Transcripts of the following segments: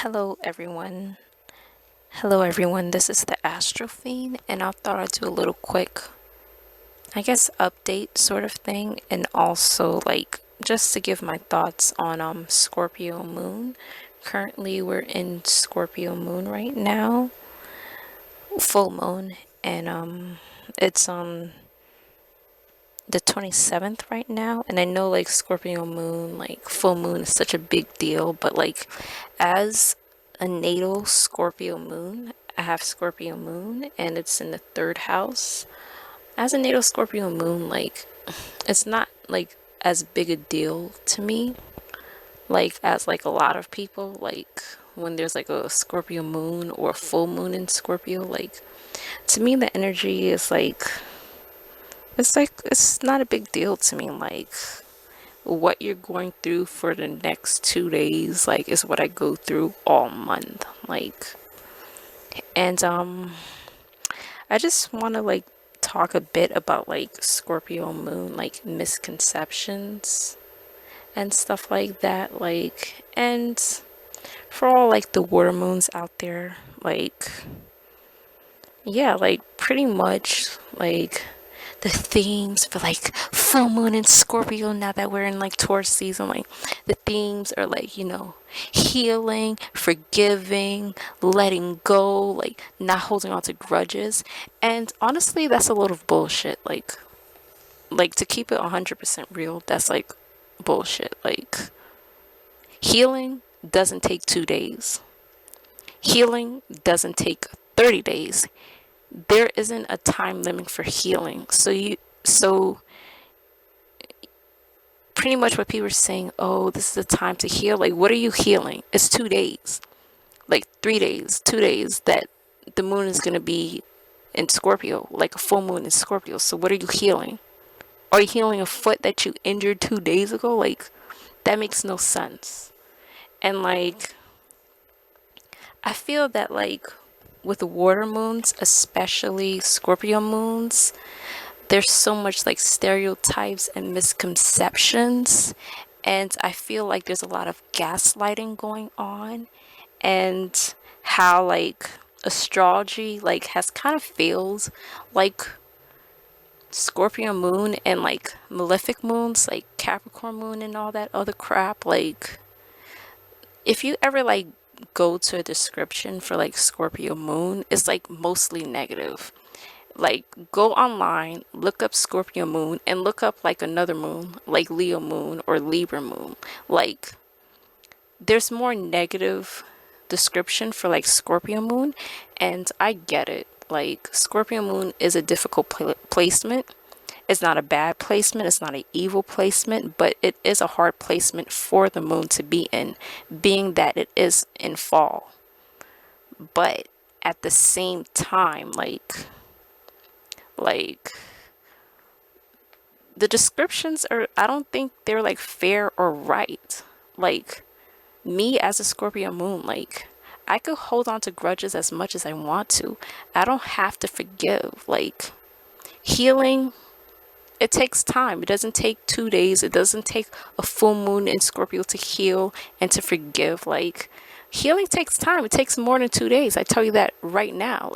Hello everyone. Hello everyone. This is the ASTROLOGY and I thought I'd do a little quick, update sort of thing, and also just to give my thoughts on Scorpio moon. Currently we're in Scorpio moon right now, full moon, and it's the 27th right now, and I know Scorpio moon, full moon is such a big deal, but as a natal Scorpio moon, I have Scorpio moon and it's in the third house. As a natal Scorpio moon, it's not as big a deal to me, as a lot of people, when there's a Scorpio moon or a full moon in Scorpio, to me the energy is it's not a big deal to me. What you're going through for the next 2 days is what I go through all month. And I just want to talk a bit about Scorpio moon, misconceptions and stuff like that, and for all the water moons out there, yeah, pretty much the themes for full moon in Scorpio, now that we're in Taurus season, the themes are healing, forgiving, letting go, not holding on to grudges. And honestly, that's a load of bullshit. To keep it 100% real, that's bullshit. Healing doesn't take 2 days. Healing doesn't take 30 days. There isn't a time limit for healing. So pretty much what people are saying, oh, this is the time to heal. What are you healing? It's 2 days, 3 days, 2 days that the moon is going to be in Scorpio, a full moon in Scorpio. So what are you healing? Are you healing a foot that you injured 2 days ago? That makes no sense. And I feel that with water moons, especially Scorpio moons, there's so much stereotypes and misconceptions, and I feel there's a lot of gaslighting going on, and how astrology has kind of failed Scorpio moon and malefic moons, Capricorn moon and all that other crap. If you ever go to a description for Scorpio moon, it's mostly negative. Go online, look up Scorpio moon, and look up another moon, Leo moon or Libra moon. There's more negative description for Scorpio moon, and I get it. Scorpio moon is a difficult placement. It's not a bad placement, it's not an evil placement, but it is a hard placement for the moon to be in, being that it is in fall. But at the same time, the descriptions are, I don't think they're fair or right. Me as a Scorpio moon, I could hold on to grudges as much as I want to. I don't have to forgive. Healing, it takes time. It doesn't take 2 days. It doesn't take a full moon in Scorpio to heal and to forgive. Healing takes time. It takes more than 2 days. I tell you that right now.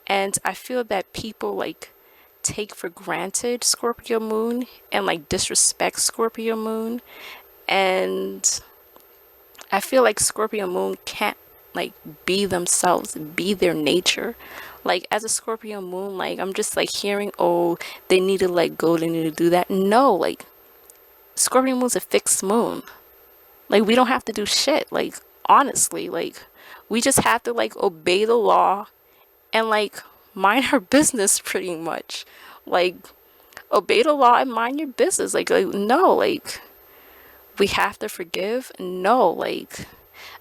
And I feel that people take for granted Scorpio moon and disrespect Scorpio moon. And I feel Scorpio moon can't be themselves, be their nature. As a Scorpio moon, I'm just hearing, oh, they need to let go, they need to do that. No, Scorpio moon's a fixed moon. We don't have to do shit. Honestly, we just have to obey the law and mind our business pretty much. Obey the law and mind your business. No, we have to forgive. No,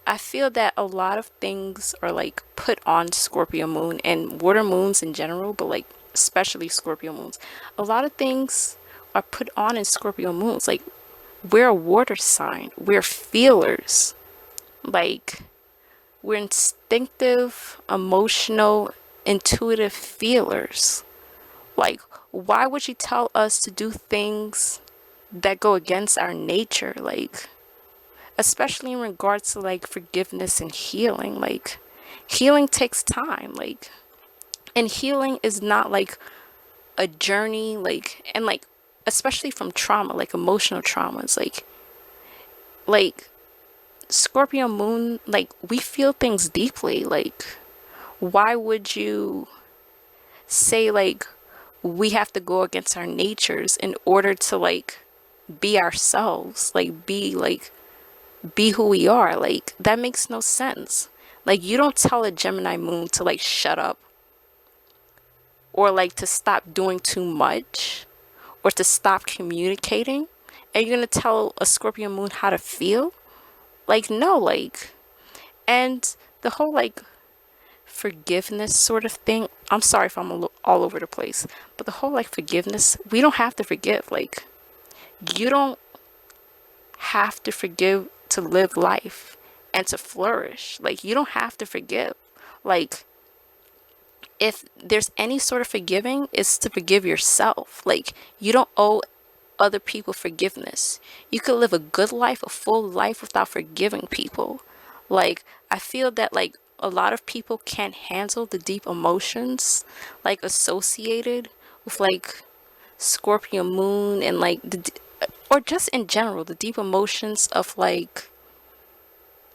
I feel that a lot of things are put on Scorpio moon and water moons in general, but especially Scorpio moons. A lot of things are put on in Scorpio moons. We're a water sign. We're feelers. We're instinctive, emotional, intuitive feelers. Why would you tell us to do things that go against our nature? especially in regards to like forgiveness and healing. Like healing takes time, like, and healing is not like a journey, like, and like especially from trauma, like emotional traumas, like Scorpio moon, like we feel things deeply. Like why would you say like we have to go against our natures in order to like be ourselves, be who we are? Like that makes no sense. Like you don't tell a Gemini moon to like shut up, or like to stop doing too much, or to stop communicating, and you're gonna tell a Scorpio moon how to feel. Like no, like, and the whole like forgiveness sort of thing, I'm sorry if I'm all over the place, but the whole like forgiveness, we don't have to forgive. Like you don't have to forgive to live life and to flourish. Like you don't have to forgive. Like if there's any sort of forgiving, it's to forgive yourself. Like you don't owe other people forgiveness. You could live a good life, a full life without forgiving people. Like I feel that like a lot of people can't handle the deep emotions like associated with like Scorpio moon, and like or just in general the deep emotions of like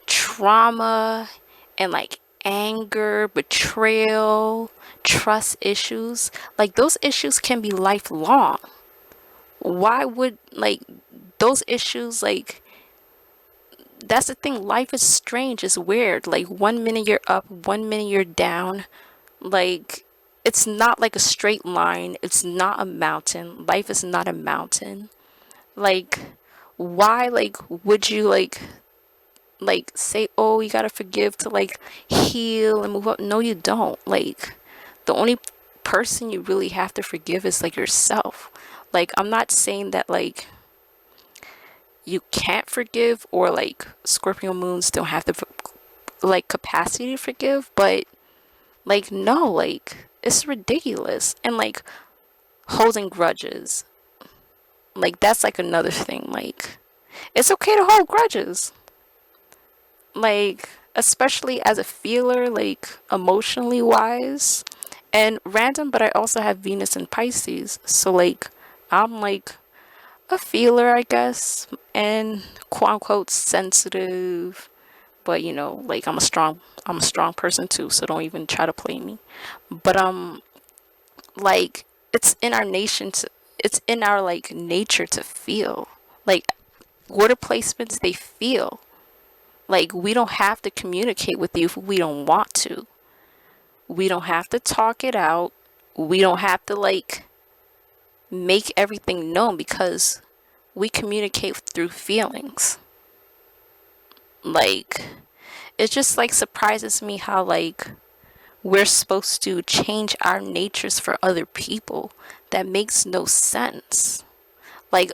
trauma and like anger, betrayal, trust issues. Like those issues can be lifelong. Why would like those issues, like that's the thing, life is strange, it's weird. Like one minute you're up, one minute you're down. Like it's not like a straight line, it's not a mountain. Life is not a mountain. Like why like would you like say, oh, you gotta forgive to like heal and move up? No, you don't. Like the only person you really have to forgive is like yourself. Like I'm not saying that like you can't forgive, or like Scorpio moons don't have the like capacity to forgive, but like no, like it's ridiculous. And like holding grudges, like that's like another thing. Like it's okay to hold grudges, like especially as a feeler, like emotionally wise and random. But I also have Venus in Pisces, so like I'm like a feeler, I guess, and quote unquote sensitive. But you know, like I'm a strong person too, so don't even try to play me. But like it's in our nation to it's in our like nature to feel. Like water placements, they feel. Like we don't have to communicate with you if we don't want to. We don't have to talk it out. We don't have to like make everything known, because we communicate through feelings. Like it just like surprises me how like we're supposed to change our natures for other people. That makes no sense. Like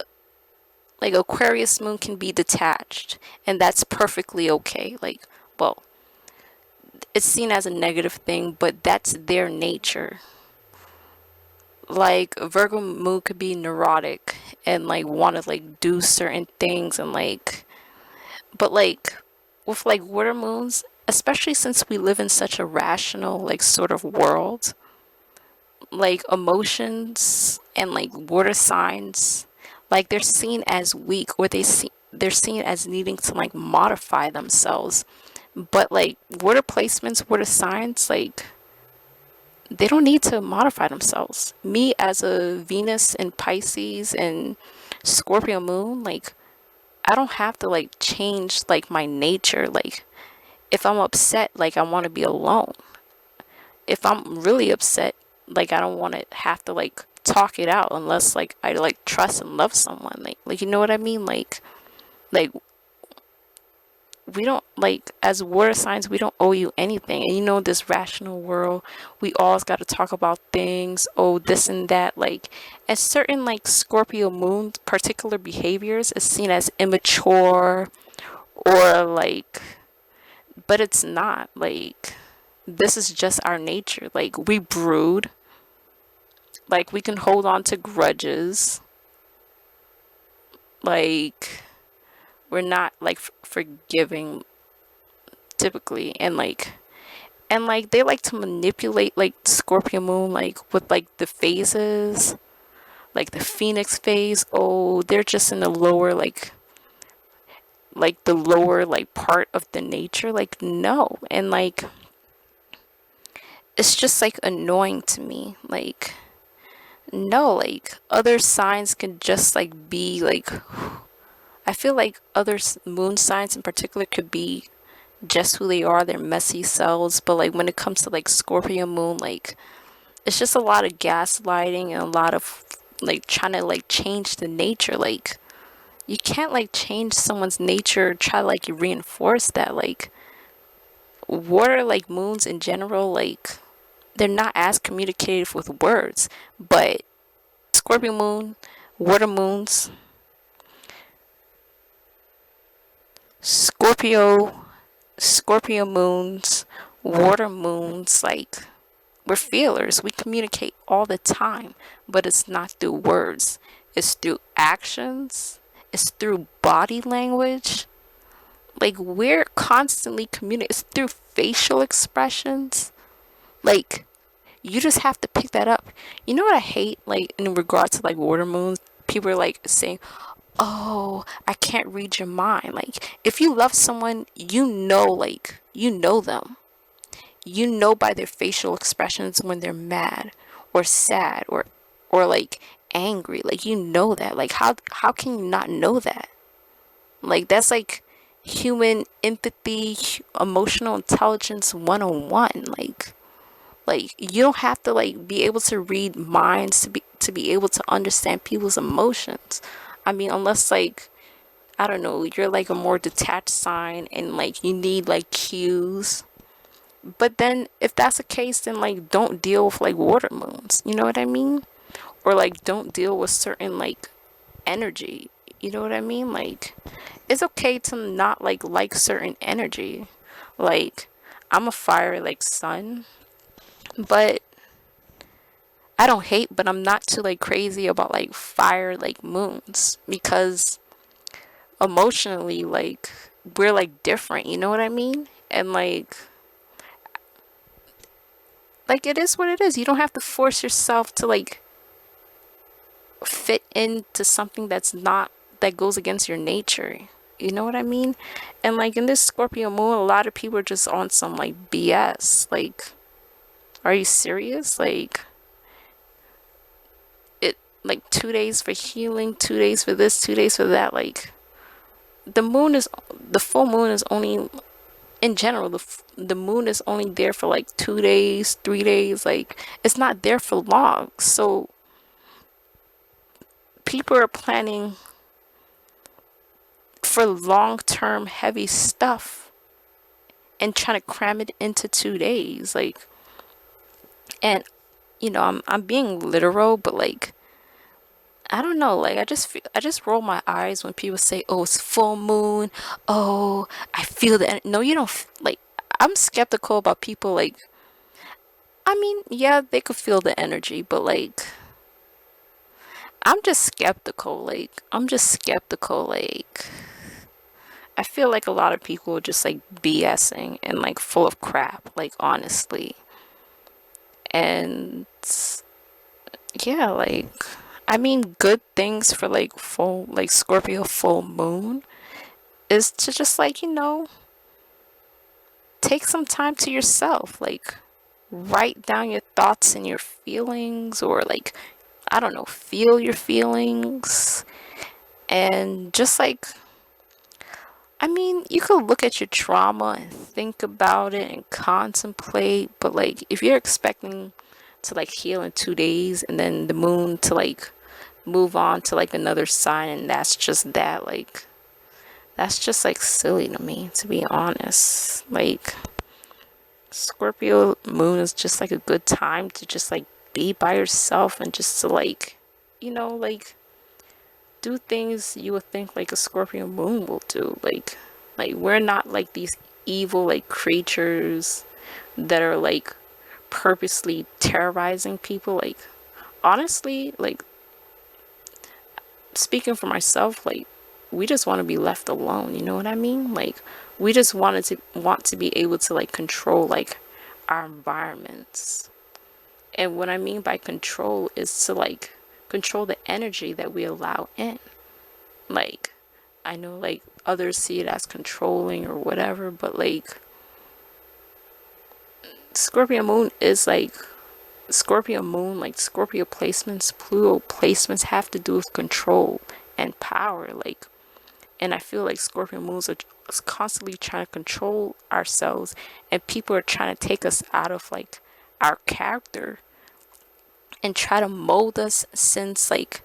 Aquarius moon can be detached, and that's perfectly okay. Like, well, it's seen as a negative thing, but that's their nature. Like Virgo moon could be neurotic and like want to like do certain things, and like, but like with like water moons, especially since we live in such a rational like sort of world, like emotions and like water signs, like they're seen as weak, or they're seen as needing to like modify themselves. But like water placements, water signs, like they don't need to modify themselves. Me as a Venus in Pisces and Scorpio moon, like I don't have to like change like my nature. Like if I'm upset, like I want to be alone. If I'm really upset, like I don't want to have to like talk it out, unless like I like trust and love someone. Like you know what I mean? Like we don't, like as water signs, we don't owe you anything. And you know, this rational world, we always got to talk about things, oh this and that. Like as certain like Scorpio moon particular behaviors is seen as immature, or like, but it's not. Like this is just our nature. Like we brood, like we can hold on to grudges, like we're not like forgiving typically, and like they like to manipulate like Scorpio moon like with like the phases, like the Phoenix phase. Oh, they're just in the lower like the lower like part of the nature. Like no, and like it's just like annoying to me. Like no, like other signs can just like be like, I feel like other moon signs in particular could be just who they are, they're messy selves, but like when it comes to like Scorpio moon, like it's just a lot of gaslighting and a lot of like trying to like change the nature. Like you can't like change someone's nature, try to like reinforce that. Like water like moons in general, like they're not as communicative with words, but Scorpio moon, water moons, Scorpio, Scorpio moons, water moons, like we're feelers. We communicate all the time, but it's not through words. It's through actions. It's through body language. Like we're constantly communicating. It's through facial expressions. Like you just have to pick that up. You know what I hate? Like in regards to like water moons, people are like saying, "Oh, I can't read your mind." Like if you love someone, you know, like you know them. You know by their facial expressions when they're mad or sad or like angry. Like you know that. Like how can you not know that? Like that's like human empathy, emotional intelligence 101. Like you don't have to like be able to read minds to be able to understand people's emotions. I mean, unless like I don't know, you're like a more detached sign and like you need like cues. But then if that's the case, then like don't deal with like water moons. You know what I mean? Or like don't deal with certain like energy. You know what I mean? Like it's okay to not like certain energy. Like I'm a fire like sun, but I don't hate, but I'm not too like crazy about like fire like moons because emotionally like we're like different, you know what I mean? And like it is what it is. You don't have to force yourself to like fit into something that's not that goes against your nature. You know what I mean? And like in this Scorpio moon, a lot of people are just on some like BS. Like, are you serious? Like it like 2 days for healing, 2 days for this, 2 days for that. Like the full moon is only in general the moon is only there for like 2 days, 3 days. Like it's not there for long. So people are planning for long-term heavy stuff and trying to cram it into 2 days. Like, and you know, I'm being literal, but like I don't know, like I just roll my eyes when people say, "Oh, it's full moon." Oh, I feel that. No, you don't. Like I'm skeptical about people. Like I mean, yeah, they could feel the energy, but like I'm just skeptical. Like I'm just skeptical. Like I feel like a lot of people are just like BSing and like full of crap. Like honestly, and yeah, like I mean, good things for like full like Scorpio full moon is to just like, take some time to yourself. Like write down your thoughts and your feelings, or like, I don't know, feel your feelings. And just like, I mean, you could look at your trauma and think about it and contemplate, but like, if you're expecting to like heal in 2 days and then the moon to like move on to like another sign and that's just that, like, that's just like silly to me, to be honest. Like, Scorpio moon is just like a good time to just like be by yourself and just to like, like do things you would think like a Scorpio moon will do. Like we're not like these evil like creatures that are like purposely terrorizing people. Like honestly, like speaking for myself, like we just want to be left alone, you know what I mean? Like, we just want to be able to like control like our environments. And what I mean by control is to like control the energy that we allow in. Like, I know like others see it as controlling or whatever, but like Scorpio moon is like Scorpio moon, like Scorpio placements, Pluto placements have to do with control and power. Like, and I feel like Scorpio moons are constantly trying to control ourselves, and people are trying to take us out of like our character and try to mold us, since like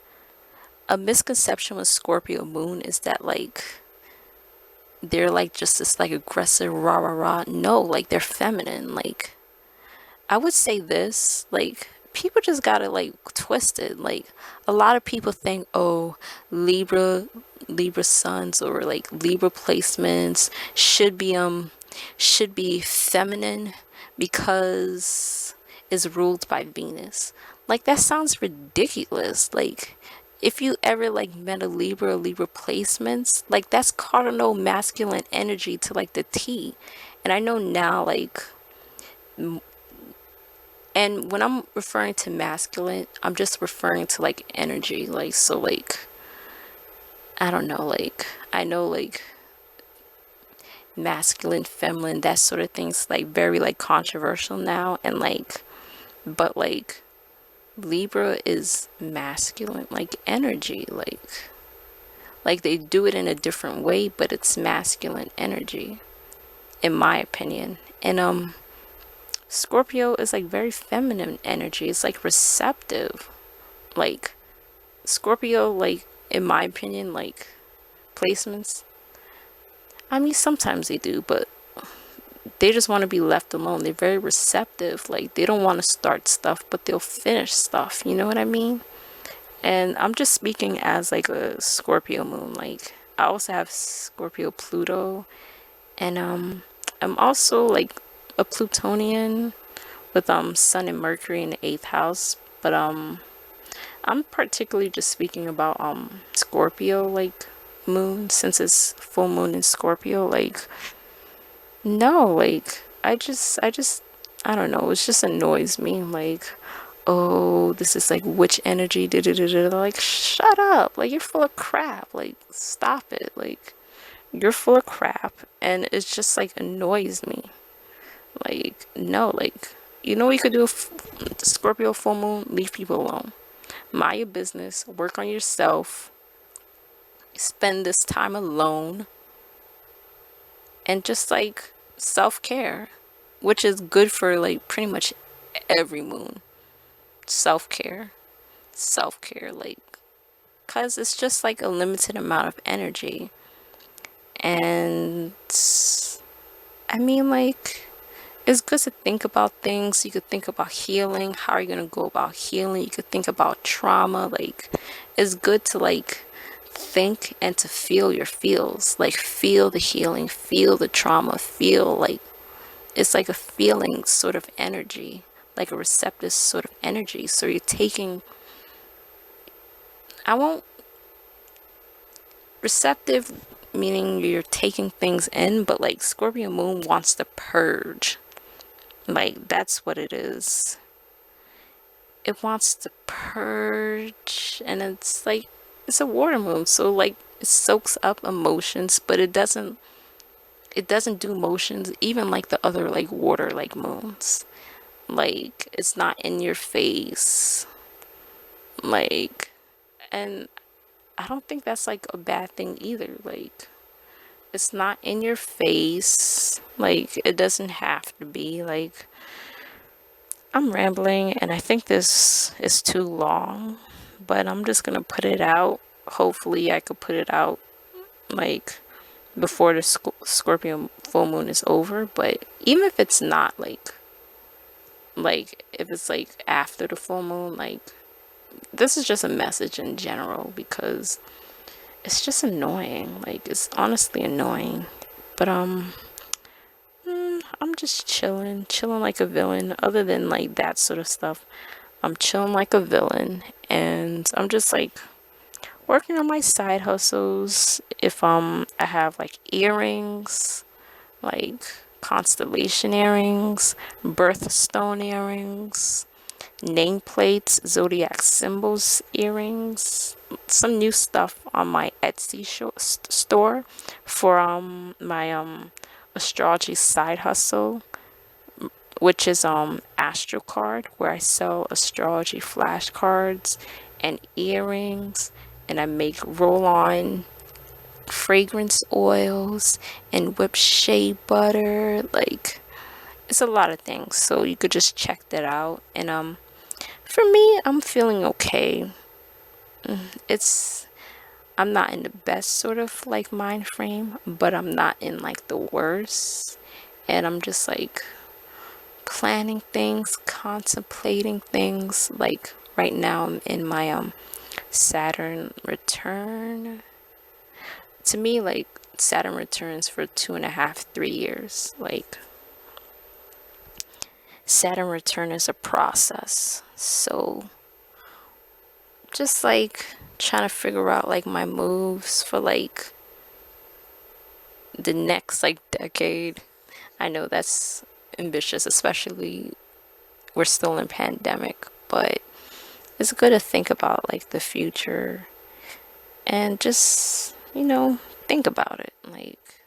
a misconception with Scorpio moon is that like they're like just this like aggressive rah rah rah. No, like they're feminine. Like, I would say this, like, people just got it like twisted. Like, a lot of people think, oh, Libra suns or like Libra placements should be feminine because it's ruled by Venus. Like, that sounds ridiculous. Like, if you ever like met a Libra or Libra placements, like that's cardinal masculine energy to like the T. And I know now, like, and when I'm referring to masculine, I'm just referring to like energy. Like, so like, I don't know, like, I know like masculine, feminine, that sort of thing's like very like controversial now. And like, but like Libra is masculine, like energy, like they do it in a different way, but it's masculine energy, in my opinion. And Scorpio is like very feminine energy. It's like receptive. Like Scorpio, like in my opinion, like placements. I mean, sometimes they do, but they just want to be left alone. They're very receptive. Like, they don't want to start stuff, but they'll finish stuff. You know what I mean? And I'm just speaking as like a Scorpio moon. Like, I also have Scorpio Pluto, and I'm also like a Plutonian with Sun and Mercury in the 8th house. But I'm particularly just speaking about Scorpio like moon, since it's full moon in Scorpio. Like, no, like I don't know, it just annoys me. Like, oh, this is like witch energy, da da da da. Like, shut up. Like, you're full of crap. Like, stop it. Like, you're full of crap, and it's just like annoys me. Like, no, like, you know what you could do with Scorpio full moon? Leave people alone. Mind your business, work on yourself, spend this time alone, and just like self-care, which is good for like pretty much every moon. Self-care, like, because it's just like a limited amount of energy. And I mean, like, it's good to think about things. You could think about healing. How are you going to go about healing? You could think about trauma. Like, it's good to like think and to feel your feels. Like, feel the healing, feel the trauma, feel like it's like a feeling sort of energy, like a receptive sort of energy. So you're taking, receptive meaning you're taking things in, but like Scorpio moon wants to purge. Like, that's what it is. It wants to purge, and it's like, it's a water moon, so like it soaks up emotions, but it doesn't do motions even like the other like water like moons. Like, it's not in your face. Like, and I don't think that's like a bad thing either. Like, it's not in your face. Like, it doesn't have to be. Like, I'm rambling, and I think this is too long, but I'm just gonna put it out. Hopefully I could put it out like before the Scorpio full moon is over. But even if it's not, like if it's like after the full moon, like, this is just a message in general, because it's just annoying. Like, it's honestly annoying. But I'm just chilling like a villain. Other than like that sort of stuff, I'm chilling like a villain, and I'm just like working on my side hustles. If I have like earrings, like constellation earrings, birthstone earrings, nameplates, zodiac symbols earrings, some new stuff on my Etsy store for my astrology side hustle, which is AstroCard, where I sell astrology flashcards and earrings, and I make roll-on fragrance oils and whipped shea butter. Like, it's a lot of things, so you could just check that out. And for me, I'm feeling okay. It's I'm not in the best sort of like mind frame, but I'm not in like the worst. And I'm just like planning things, contemplating things. Like right now I'm in my Saturn return. To me, like Saturn returns for 2.5, 3 years. Like Saturn return is a process. So just like trying to figure out like my moves for like the next like decade. I know that's ambitious, especially we're still in pandemic, but it's good to think about like the future and just, think about it. Like,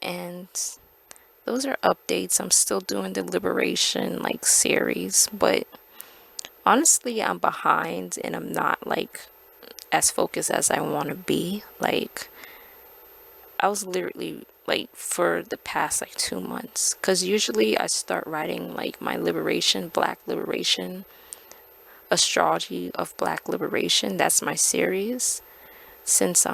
and those are updates. I'm still doing the liberation like series, but honestly, I'm behind and I'm not like as focused as I want to be. Like, I was literally like for the past like 2 months, because usually I start writing like my liberation, black liberation, astrology of black liberation. That's my series since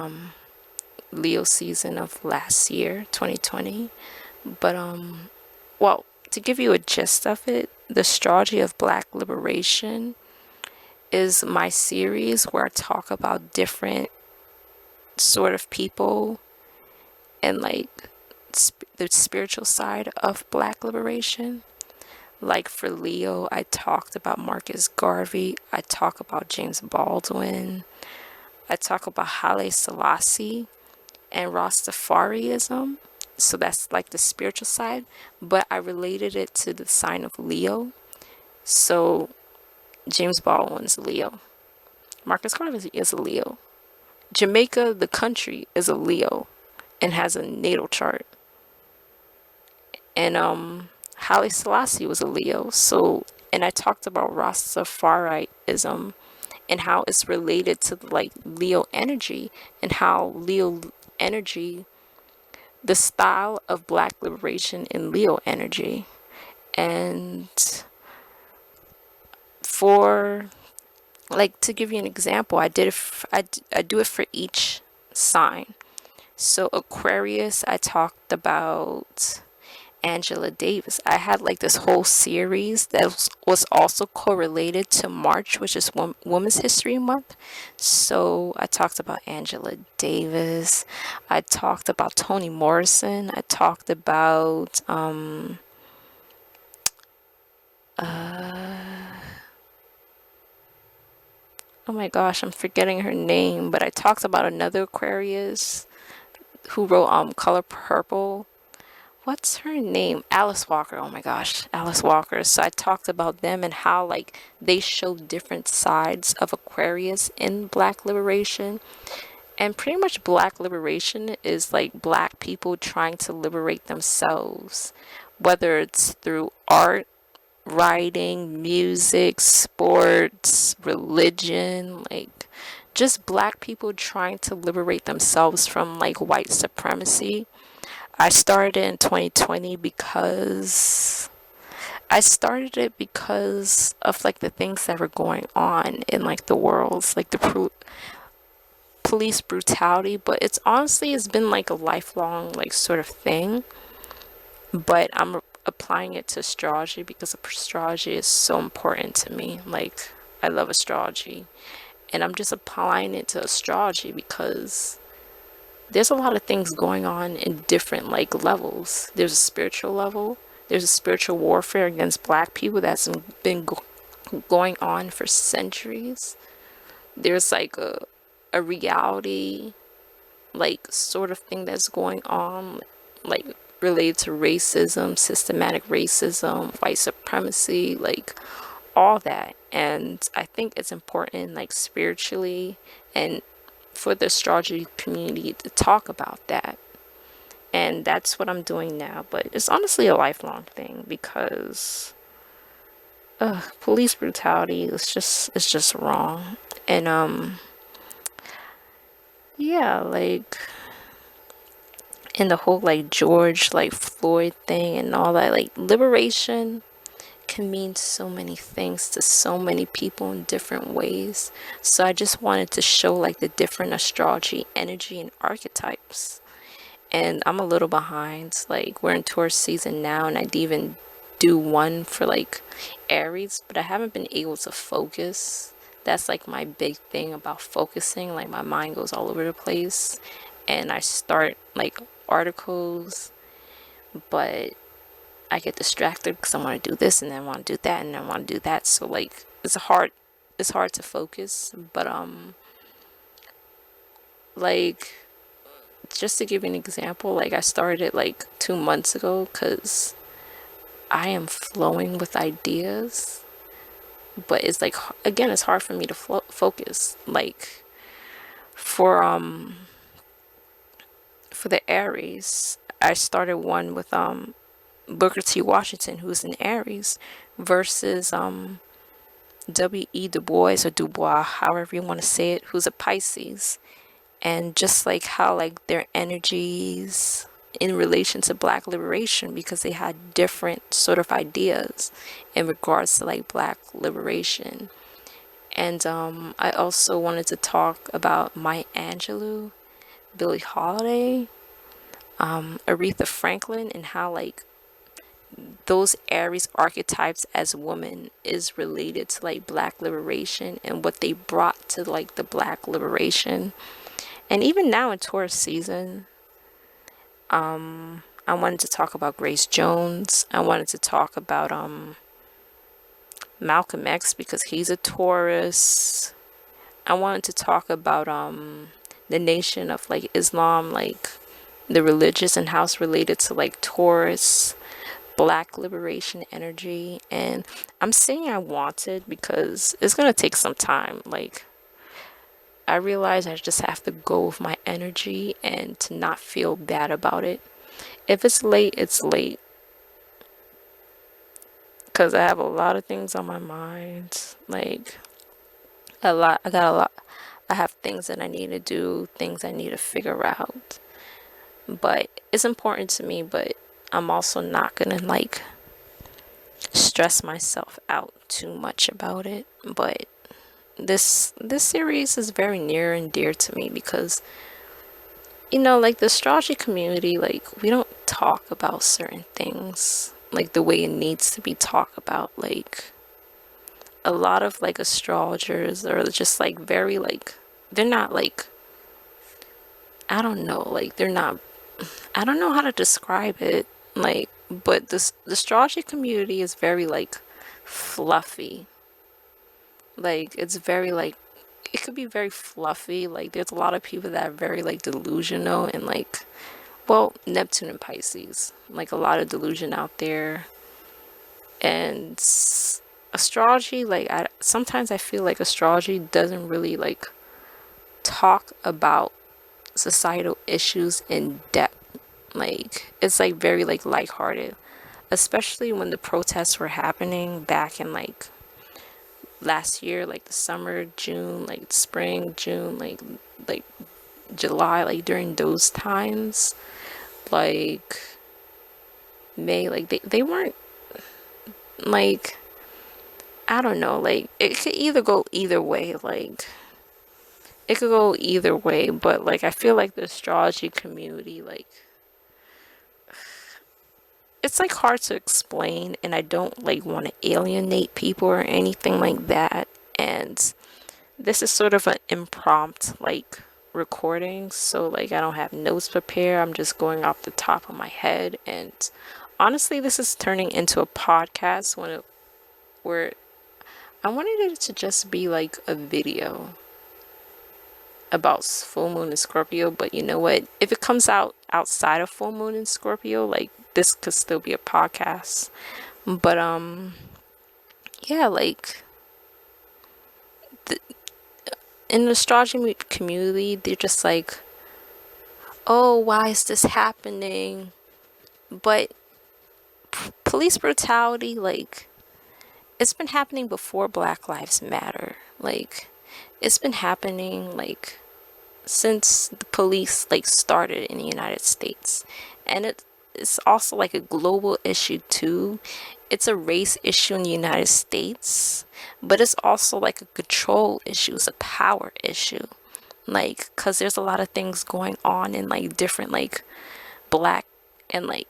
Leo season of last year, 2020. But well, to give you a gist of it, the astrology of black liberation is my series where I talk about different sort of people and like the spiritual side of black liberation. Like for Leo, I talked about Marcus Garvey, I talk about James Baldwin, I talk about Haile Selassie and Rastafarianism. So that's like the spiritual side, but I related it to the sign of Leo. So James Baldwin's a Leo. Marcus Garvey is a Leo. Jamaica, the country, is a Leo and has a natal chart. And Haile Selassie was a Leo. So, and I talked about Rastafarianism and how it's related to like Leo energy, and how Leo energy, the style of black liberation in Leo energy. And for like, to give you an example, I did it I do it for each sign. So Aquarius, I talked about Angela Davis. I had like this whole series that was also correlated to March, which is Women's History Month. So I talked about Angela Davis. I talked about Toni Morrison. I talked about oh my gosh, I'm forgetting her name, but I talked about another Aquarius who wrote Color Purple. What's her name? Alice Walker. Oh my gosh, Alice Walker. So I talked about them and how like they show different sides of Aquarius in black liberation. And pretty much black liberation is like black people trying to liberate themselves, whether it's through art, writing, music, sports, religion, like just black people trying to liberate themselves from like white supremacy. I started it in 2020 because of like the things that were going on in like the world, like the police brutality. But it's been like a lifelong like sort of thing. But I'm applying it to astrology because astrology is so important to me. Like, I love astrology, and I'm just applying it to astrology because there's a lot of things going on in different like levels. There's a spiritual level. There's a spiritual warfare against black people that's been going on for centuries. there's like a reality like sort of thing that's going on, like related to racism, systematic racism, white supremacy, like all that. And I think it's important, like spiritually, and for the astrology community to talk about that. And that's what I'm doing now. But it's honestly a lifelong thing because police brutality is just wrong. And yeah, like in the whole like George like Floyd thing and all that, like liberation can mean so many things to so many people in different ways. So I just wanted to show like the different astrology energy and archetypes. And I'm a little behind. Like we're in Taurus season now, and I'd even do one for like Aries, but I haven't been able to focus. That's like my big thing about focusing. Like my mind goes all over the place, and I start like articles, but I get distracted because I want to do this and then I want to do that and I want to do that. So like it's hard to focus. But like just to give you an example, like I started like 2 months ago because I am flowing with ideas, but it's like again it's hard for me to focus. Like for the Aries, I started one with Booker T. Washington, who's an Aries, versus W.E. Du Bois or Dubois, however you want to say it, who's a Pisces. And just like how like their energies in relation to Black liberation, because they had different sort of ideas in regards to like Black liberation. And I also wanted to talk about Maya Angelou, Billie Holiday, Aretha Franklin, and how like those Aries archetypes as women is related to like Black liberation and what they brought to like the Black liberation. And even now in Taurus season, I wanted to talk about Grace Jones. I wanted to talk about Malcolm X because he's a Taurus. I wanted to talk about the nation of like Islam, like the religious and how it's related to like Taurus, Black liberation energy. And I'm saying I wanted because it's gonna take some time. Like I realize I just have to go with my energy and to not feel bad about it. If it's late, it's late. Because I have a lot of things on my mind. Like, I got a lot. I have things that I need to do, things I need to figure out. But it's important to me, but I'm also not gonna like stress myself out too much about it. But this series is very near and dear to me because like the astrology community, like we don't talk about certain things like the way it needs to be talked about. Like a lot of like astrologers are just like very like they're not like I don't know, like they're not I don't know how to describe it. Like but the astrology community is very like fluffy. Like it's very like it could be very fluffy. Like there's a lot of people that are very like delusional and like well, Neptune and Pisces, like a lot of delusion out there. And astrology, like sometimes I feel like astrology doesn't really like talk about societal issues in depth. Like it's like very like lighthearted, especially when the protests were happening back in like last year, like the summer, June, like spring, June, like July, like during those times, like May, like they weren't like I don't know, like it could either go either way, like it could go either way, but like I feel like the astrology community, like it's like hard to explain, and I don't like want to alienate people or anything like that. And this is sort of an impromptu like recording, so like I don't have notes prepared. I'm just going off the top of my head, and honestly, this is turning into a podcast where I wanted it to just be like a video. about full moon in Scorpio, but you know what? If it comes out outside of full moon in Scorpio, like this could still be a podcast. But yeah, like the, in the astrology community, they're just like, oh, why is this happening? But police brutality, like, it's been happening before Black Lives Matter. Like, it's been happening, like, since the police, like, started in the United States. And it's also, like, a global issue, too. It's a race issue in the United States, but it's also, like, a control issue. It's a power issue. Like, because there's a lot of things going on in, like, different, like, black and, like,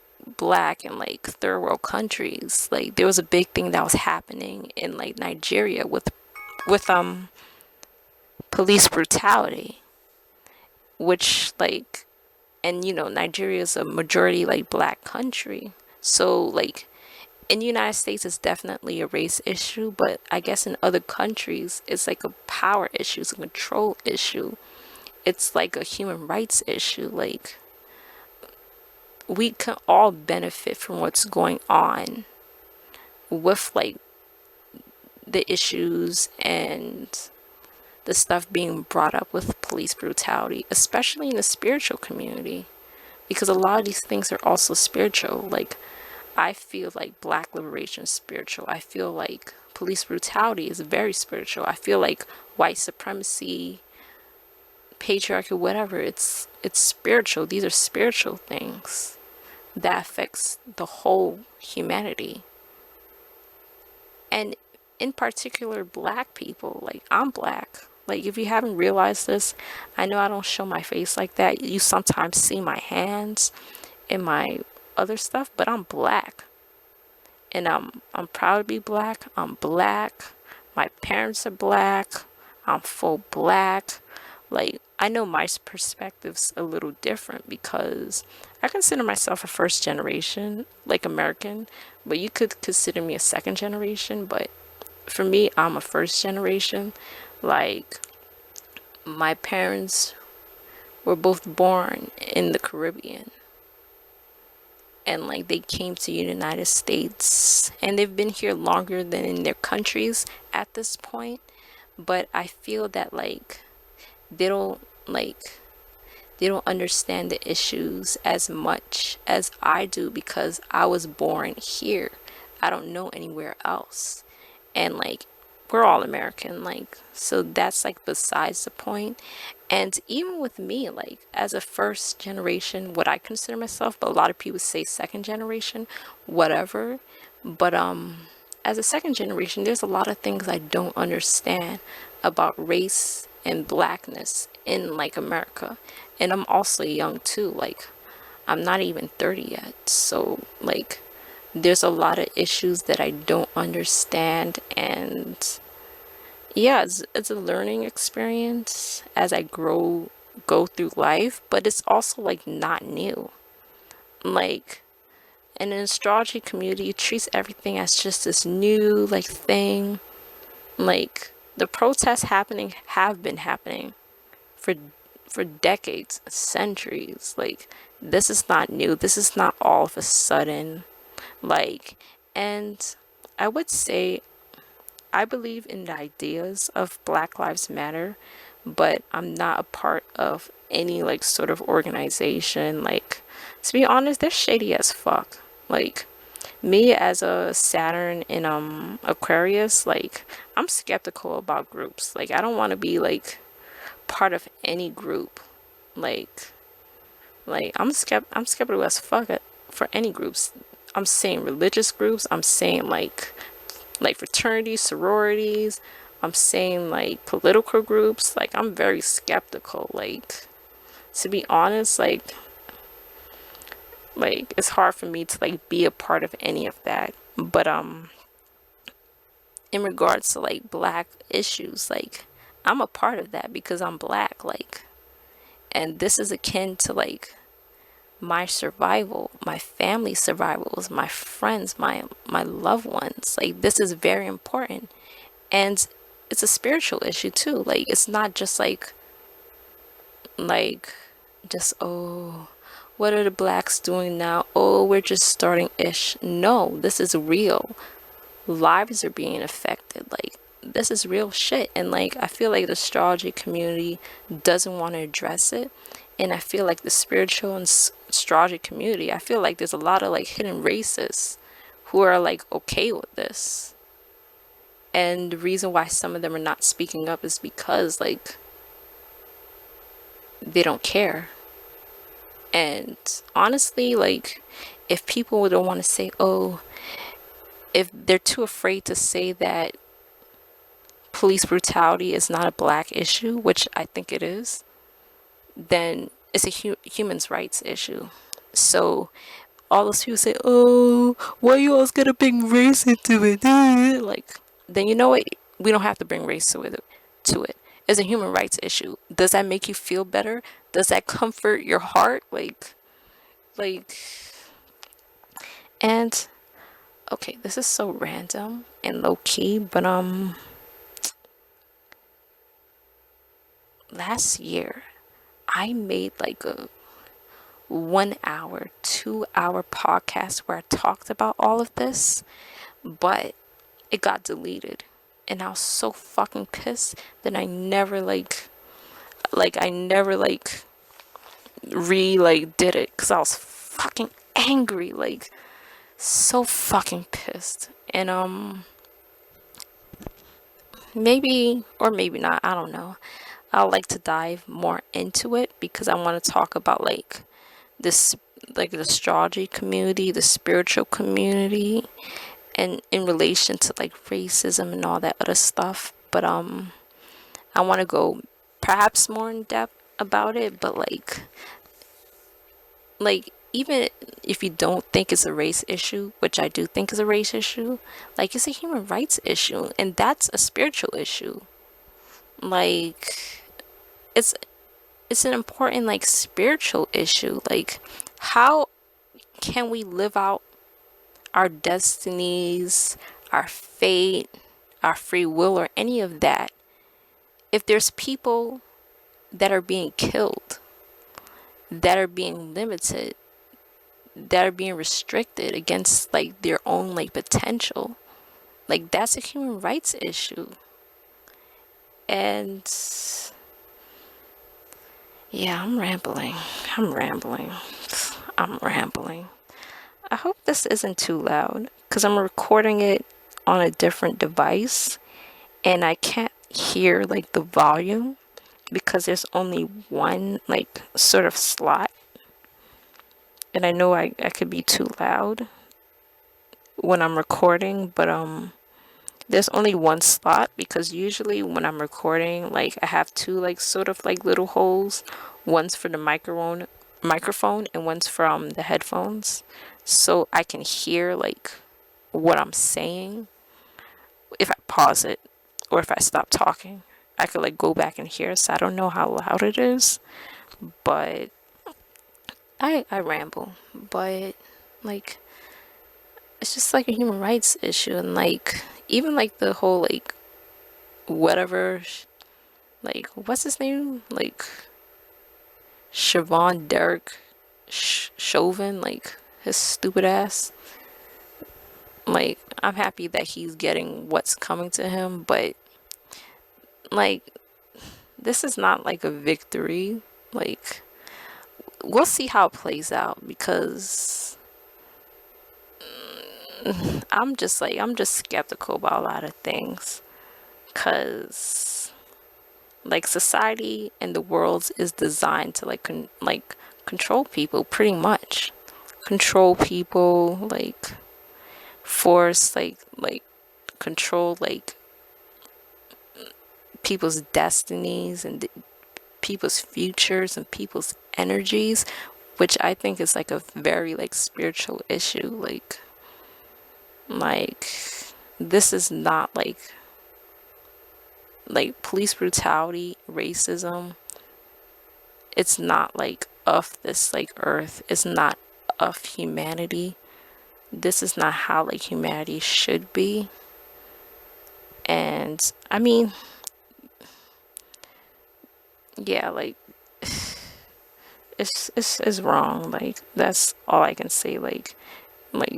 third world countries. Like, there was a big thing that was happening in, like, Nigeria with police brutality, which, like, and you know, Nigeria is a majority, like, black country. So, like, in the United States it's definitely a race issue, but I guess in other countries it's like a power issue, it's a control issue, it's like a human rights issue. Like, we can all benefit from what's going on with, like, the issues and the stuff being brought up with police brutality, especially in the spiritual community, because a lot of these things are also spiritual. Like, I feel like black liberation is spiritual. I feel like police brutality is very spiritual. I feel like white supremacy, patriarchy, whatever, it's spiritual. These are spiritual things that affects the whole humanity. And in particular, black people. Like, I'm black. Like, if you haven't realized this, I know I don't show my face like that. You sometimes see my hands and my other stuff, but I'm black. And I'm proud to be black. I'm black. My parents are black. I'm full black. Like, I know my perspective's a little different because I consider myself a first generation, like, American, but you could consider me a second generation. But for me, I'm a first generation. Like, my parents were both born in the Caribbean, and, like, they came to the United States, and they've been here longer than in their countries at this point. But I feel that, like, they don't like they don't understand the issues as much as I do because I was born here. I don't know anywhere else. And, like, we're all American, like, so that's, like, besides the point. And even with me, like, as a first generation, what I consider myself, but a lot of people say second generation, whatever. But as a second generation, there's a lot of things I don't understand about race and blackness in, like, America. And I'm also young too. Like, I'm not even 30 yet. So, like, there's a lot of issues that I don't understand. And yeah, it's a learning experience as I go through life, but it's also, like, not new. Like, in an astrology community, it treats everything as just this new, like, thing. Like, the protests have been happening for decades, centuries. Like, this is not new. This is not all of a sudden. Like, and I would say I believe in the ideas of Black Lives Matter, but I'm not a part of any, like, sort of organization. Like, to be honest, they're shady as fuck. Like, me as a Saturn in Aquarius, like, I'm skeptical about groups. Like, I don't want to be, like, part of any group. Like I'm skeptical as fuck for any groups. I'm saying religious groups. I'm saying, like fraternities, sororities. I'm saying, like, political groups. Like, I'm very skeptical. Like, to be honest, like, it's hard for me to, like, be a part of any of that. But in regards to, like, black issues, like, I'm a part of that because I'm black. Like, and this is akin to, like, my survival, my family's survivals, my friends, my loved ones. Like, this is very important. And it's a spiritual issue too. Like, it's not just, like, Like, just, oh, what are the blacks doing now? Oh, we're just starting ish. No, this is real. Lives are being affected. Like, this is real shit. And like, I feel like the astrology community doesn't want to address it. And I feel like the spiritual and astrology community, I feel like there's a lot of like hidden racists who are like okay with this. And the reason why some of them are not speaking up is because like they don't care. And honestly, like, if people don't want to say, oh, if they're too afraid to say that police brutality is not a black issue, which I think it is, then it's a human's rights issue. So all those people say, oh, why you always gotta bring race into it? Like, then you know what? We don't have to bring race to it. It's a human rights issue. Does that make you feel better? Does that comfort your heart? Like, and okay, this is so random and low key, but last year I made like a 1 hour, 2 hour podcast where I talked about all of this, but it got deleted. And I was so fucking pissed that I never I never did it because I was fucking angry, like so fucking pissed. And maybe or maybe not, I don't know. I'd like to dive more into it because I want to talk about like this, like the astrology community, the spiritual community, and in relation to like racism and all that other stuff. But I want to go perhaps more in depth about it, but like even if you don't think it's a race issue, which I do think is a race issue, like it's a human rights issue, and that's a spiritual issue. Like it's it's an important like spiritual issue. Like, how can we live out our destinies, our fate, our free will, or any of that if there's people that are being killed, that are being limited, that are being restricted against like their own like potential? Like, that's a human rights issue. And yeah, I'm rambling. I'm rambling. I'm rambling. I hope this isn't too loud because I'm recording it on a different device and I can't hear like the volume because there's only one like sort of slot, and I know I could be too loud when I'm recording, but there's only one slot because usually when I'm recording, like I have two like sort of like little holes. One's for the microphone and one's from the headphones. So I can hear like what I'm saying if I pause it or if I stop talking. I could like go back and hear. So I don't know how loud it is, but I ramble. But like, it's just like a human rights issue, and like even like the whole like whatever, like what's his name, like Siobhan Derek Chauvin, like his stupid ass. Like, I'm happy that he's getting what's coming to him, but like this is not like a victory. Like, we'll see how it plays out because I'm just skeptical about a lot of things, cuz like society and the world is designed to like control people, pretty much control people, like force like control like people's destinies and people's futures and people's energies, which I think is like a very like spiritual issue. Like this is not like police brutality, racism. It's not like of this like earth. It's not of humanity. This is not how like humanity should be. And I mean, yeah, like it's wrong. Like, that's all I can say. Like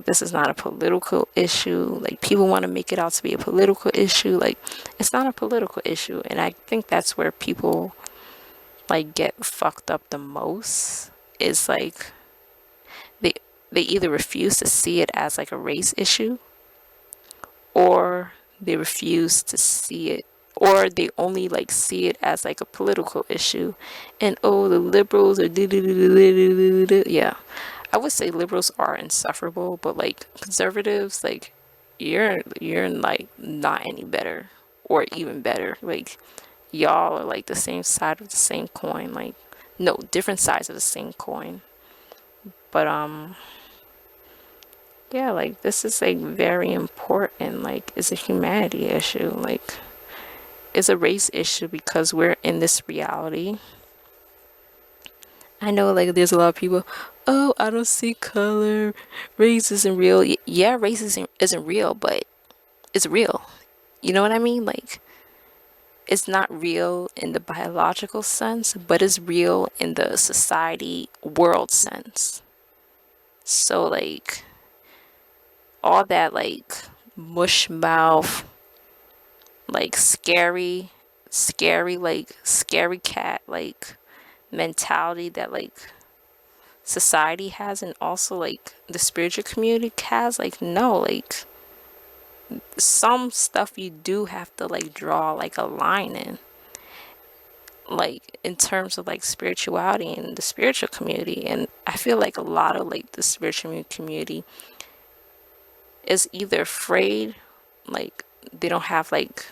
this is not a political issue. Like, people want to make it out to be a political issue. Like, it's not a political issue. And I think that's where people like get fucked up the most, is like they they either refuse to see it as like a race issue, or they refuse to see it, or they only like see it as like a political issue. And oh, the liberals are yeah. I would say liberals are insufferable, but like conservatives, like you're like not any better or even better. Like, y'all are like the same side of the same coin. Like, no, different sides of the same coin. But yeah, like this is like very important. Like, it's a humanity issue. Like, it's a race issue because we're in this reality. I know, like, there's a lot of people, oh, I don't see color. Race isn't real. Yeah, race isn't real, but it's real. You know what I mean? Like, it's not real in the biological sense, but it's real in the society world sense. So, like, all that, like, mush mouth, like, scary, like, scary cat, like, mentality that, like, society has, and also like the spiritual community has, like, no, like, some stuff you do have to like draw like a line in, like, in terms of like spirituality and the spiritual community. And I feel like a lot of like the spiritual community is either afraid, like they don't have, like,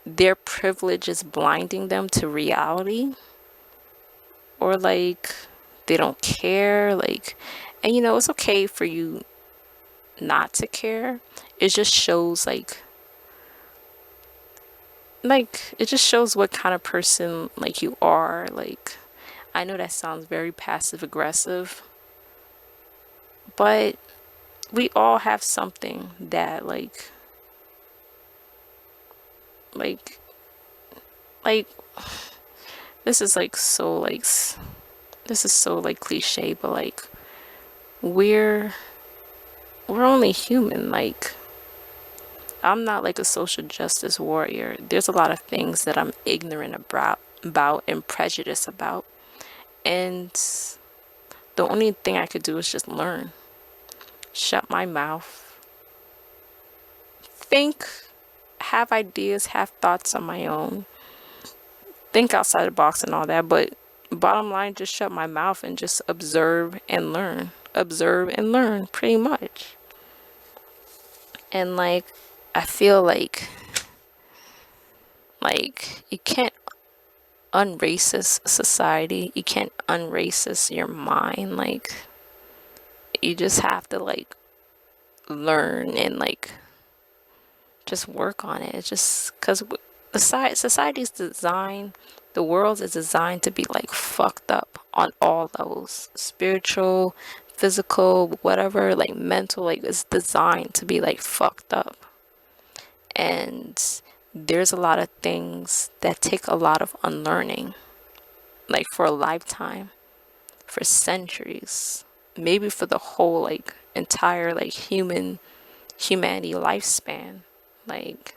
their privilege is blinding them to reality, or like they don't care. Like, and you know, it's okay for you not to care. It just shows like it just shows what kind of person like you are. Like, I know that sounds very passive aggressive, but we all have something that like like this is like so like this is so like cliche, but like we're only human. Like, I'm not like a social justice warrior. There's a lot of things that I'm ignorant about and prejudiced about, and the only thing I could do is just learn, shut my mouth, think, have ideas, have thoughts on my own, think outside the box and all that. But bottom line, just shut my mouth and just observe and learn. Observe and learn, pretty much. And like, I feel like you can't unracist society. You can't unracist your mind. Like, you just have to like learn and like just work on it. It's just because the society's designed, the world is designed to be like fucked up on all levels, spiritual, physical, whatever, like mental. Like, it's designed to be like fucked up. And there's a lot of things that take a lot of unlearning, like for a lifetime, for centuries, maybe for the whole like entire like humanity lifespan. Like,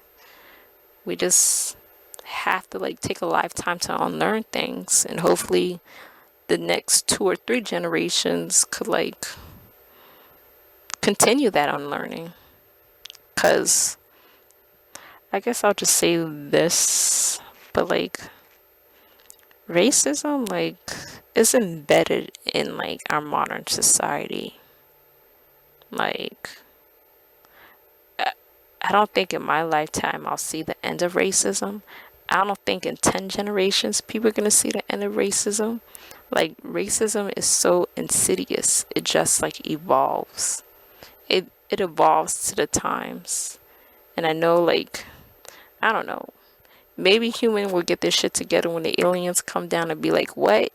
we just have to like take a lifetime to unlearn things, and hopefully the next 2 or 3 generations could like continue that unlearning. Because I guess I'll just say this, but like, racism like is embedded in like our modern society. Like, I don't think in my lifetime I'll see the end of racism. I don't think in 10 generations people are going to see the end of racism. Like, racism is so insidious. It just like evolves. It evolves to the times. And I know, like, I don't know, maybe human will get their shit together when the aliens come down and be like, what?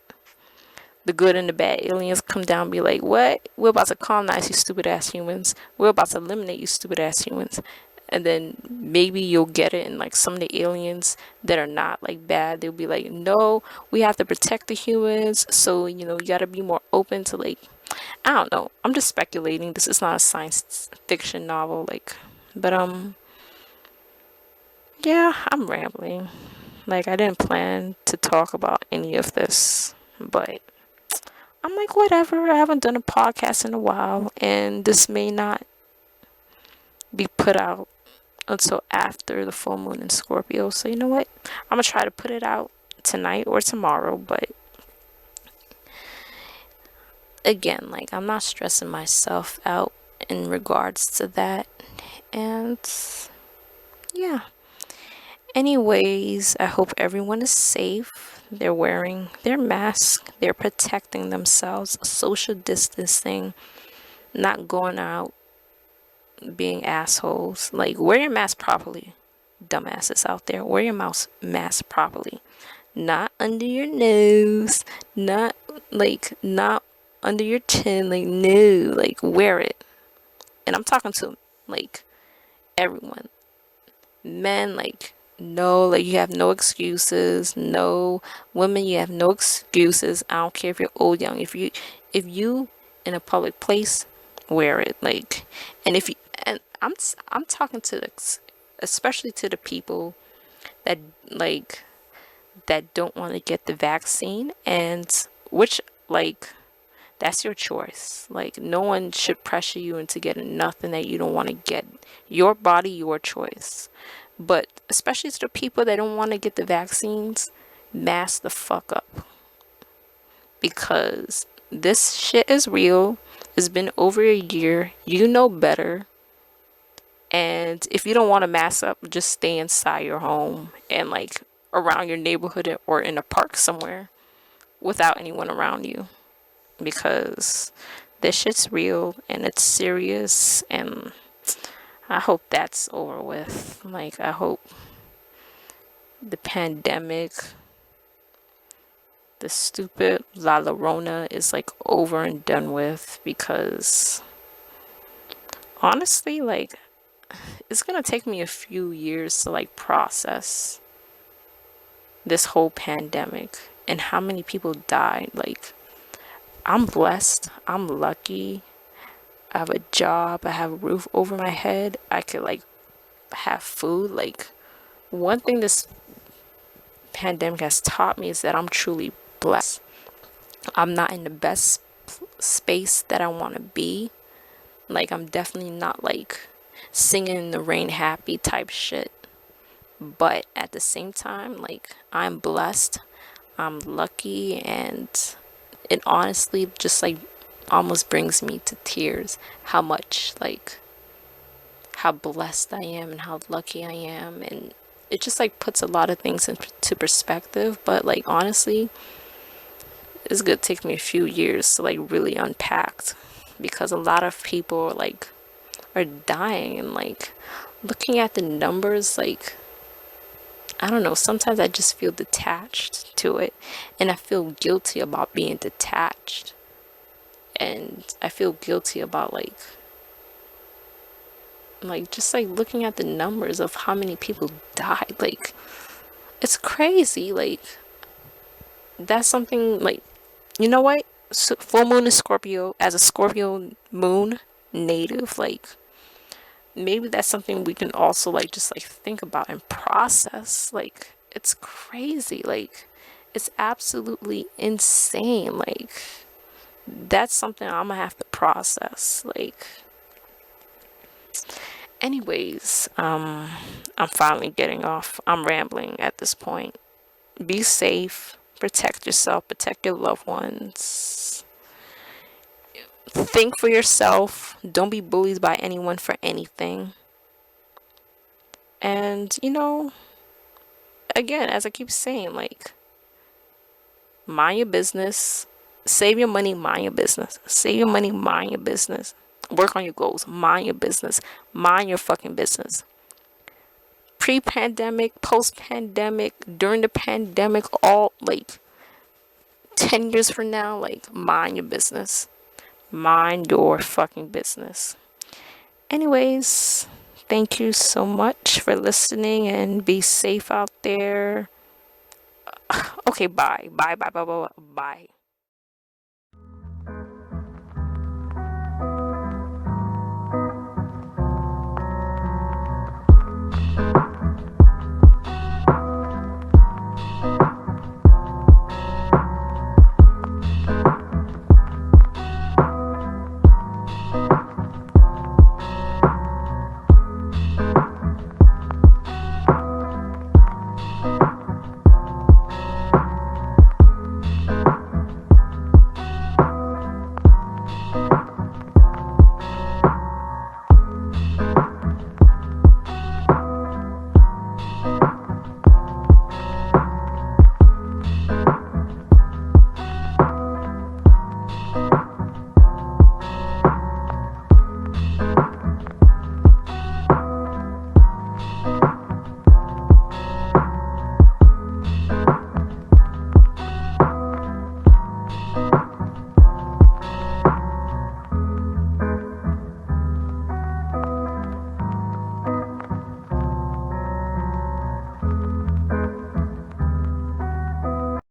The good and the bad aliens come down and be like, what? We're about to colonize you stupid ass humans. We're about to eliminate you stupid ass humans. And then maybe you'll get it, and like some of the aliens that are not like bad, they'll be like, no, we have to protect the humans, so you know, you got to be more open to like, I don't know, I'm just speculating, this is not a science fiction novel, like, but yeah, I'm rambling. Like, I didn't plan to talk about any of this, but I'm like, whatever. I haven't done a podcast in a while, and this may not be put out until after the full moon in Scorpio. So, you know what? I'm gonna try to put it out tonight or tomorrow, but again, like, I'm not stressing myself out in regards to that. And yeah. Anyways, I hope everyone is safe. They're wearing their mask, they're protecting themselves, social distancing, not going out being assholes. Like, wear your mask properly, dumbasses out there. Wear your mask properly. Not under your nose, not not under your chin. Like, no, like, wear it. And I'm talking to like everyone. Men, like, no, like, you have no excuses. No, women, you have no excuses. I don't care if you're old, young. If you in a public place, wear it. Like, and if you, and I'm talking to especially to the people that like that don't want to get the vaccine, and which, like, that's your choice. Like, no one should pressure you into getting nothing that you don't want to get. Your body, your choice. But especially to the people that don't want to get the vaccines, mask the fuck up. Because this shit is real. It's been over a year. You know better. And if you don't want to mask up, just stay inside your home and like around your neighborhood or in a park somewhere without anyone around you. Because this shit's real and it's serious, and I hope that's over with. Like, I hope the pandemic, the stupid La Llorona is like over and done with, because honestly, like, it's gonna take me a few years to like process this whole pandemic and how many people died. Like, I'm blessed, I'm lucky, I have a job, I have a roof over my head, I could like have food. Like, one thing this pandemic has taught me is that I'm truly blessed. I'm not in the best space that I want to be. Like, I'm definitely not like singing in the rain happy type shit. But at the same time, like, I'm blessed, I'm lucky, and it honestly just like almost brings me to tears how much, like, how blessed I am and how lucky I am. And it just like puts a lot of things into perspective. But like, honestly, it's gonna take me a few years to like really unpack, because a lot of people like are dying, and like looking at the numbers, like, I don't know, sometimes I just feel detached to it, and I feel guilty about being detached, and I feel guilty about like just like looking at the numbers of how many people died. Like, it's crazy. Like, that's something like, you know what, full moon is Scorpio. As a Scorpio moon native, like, maybe that's something we can also like just like think about and process. Like, it's crazy. Like, it's absolutely insane. Like, that's something I'm gonna have to process. Like, anyways, I'm finally getting off. I'm rambling at this point. Be safe, protect yourself, protect your loved ones. Think for yourself. Don't be bullied by anyone for anything. And, you know, again, as I keep saying, like, mind your business. Save your money, mind your business. Save your money, mind your business. Work on your goals, mind your business. Mind your fucking business. Pre-pandemic, post-pandemic, during the pandemic, all like 10 years from now, like, mind your business. Mind your fucking business. Anyways, Thank you so much for listening and be safe out there. Okay, bye. Bye, bye, bye, bye, bye.